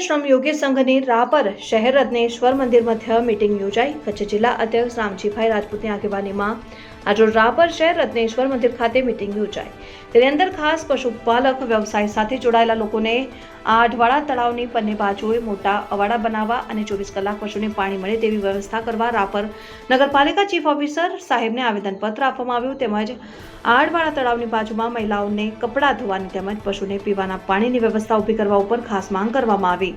શ્રમયોગી સંઘની રાપર શહેર રત્નેશ્વર મંદિર મધ્ય મીટિંગ યોજાઈ। કચ્છ જિલ્લા અધ્યક્ષ રામજીભાઈ રાજપૂતની આગેવાનીમાં આજે રાપર શહેર રત્નેશ્વર મંદિર ખાતે મીટિંગ યોજાઈ। તેની અંદર ખાસ પશુપાલક વ્યવસાય સાથે જોડાયેલા લોકોને આ અઢવાડા તળાવની બંને બાજુએ મોટા અવાડા બનાવવા અને 24 કલાક પશુને પાણી મળે તેવી વ્યવસ્થા કરવા રાપર નગરપાલિકા ચીફ ઓફિસર સાહેબને આવેદનપત્ર આપવામાં આવ્યું। તેમજ આ અઢવાડા તળાવની બાજુમાં મહિલાઓને કપડાં ધોવાની તેમજ પશુને પીવાના પાણીની વ્યવસ્થા ઊભી કરવા ઉપર ખાસ માંગ કરવામાં આવી।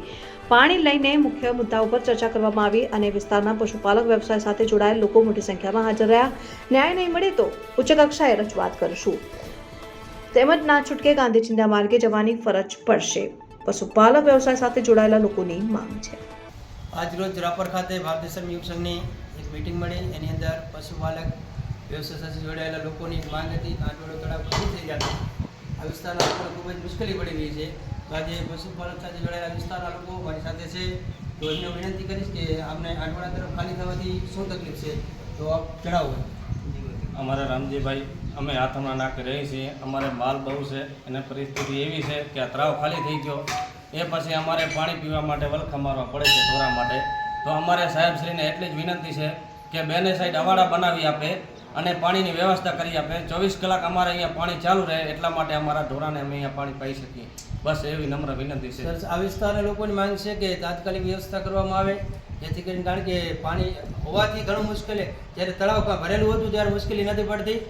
પાણી લઈને મુખ્ય મુદ્દા ઉપર ચર્ચા કરવામાં આવી અને વિસ્તારના પશુપાલક વ્યવસાય સાથે જોડાયેલ લોકો મોટી સંખ્યામાં હાજર રહ્યા। ન્યાય નહીં મળે તો ઉચ્ચ કક્ષાએ રજૂઆત કરશું તેમજ ના છૂટકે ગાંધી ચિંતા માર્ગે જવાની ફરજ પડશે। પશુપાલક વ્યવસાય સાથે જોડાયેલા લોકોની માંગ છે। આજ રોજ રાપર ખાતે ભારતીય શ્રમયોગી સંઘની એક મીટિંગ મળી। એની અંદર પશુપાલક વ્યવસાય સાથે જોડાયેલા લોકોની માંગ હતી। આટવડો તળાવ ખાલી થઈ જતો આ વિસ્તારના લોકોને ખૂબ જ મુશ્કેલી પડી રહી છે। તો આજે પશુપાલક સાથે જોડાયેલા વિસ્તારના લોકો મારી સાથે છે। તો એમને વિનંતી કરીશ કે આપણે આટવડા તરફ ખાલી થવાથી શું તકલીફ છે તો આપ જણાવો। અમારા રામજીભાઈ અમે હાથમાં નાખી રહી છીએ। અમારે માલ બહુ છે અને પરિસ્થિતિ એવી છે કે આ તળાવ ખાલી થઈ ગયો એ પછી અમારે પાણી પીવા માટે વલખા મારવા પડે છે ઢોરા માટે। તો અમારે સાહેબશ્રીને એટલી જ વિનંતી છે કે બેને સાઈડ અવાડા બનાવી આપે અને પાણીની વ્યવસ્થા કરી આપે। 24 કલાક અમારે અહીંયા પાણી ચાલુ રહે એટલા માટે અમારા ઢોરાને અમે અહીંયા પાણી પાઈ શકીએ। બસ એવી નમ્ર વિનંતી છે। આ વિસ્તારના લોકોની માંગ છે કે તાત્કાલિક વ્યવસ્થા કરવામાં આવે જેથી કરીને, કારણ કે પાણી હોવાથી ઘણું મુશ્કેલ છે। જ્યારે તળાવ ભરેલું હતું ત્યારે મુશ્કેલી નથી પડતી।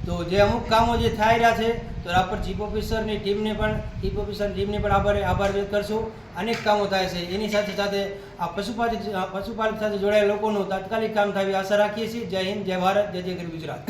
તો જે અમુક કામો જે થઈ રહ્યા છે તો રાપર ચીફ ઓફિસરની ટીમને પણ આભાર વ્યક્ત કરશું। અનેક કામો થાય છે એની સાથે સાથે આ પશુપાલક સાથે જોડાયેલા લોકોનું તાત્કાલિક કામ થાય એવી આશા રાખીએ છીએ। જય હિન્દ, જય ભારત, જય જય ગુજરાત।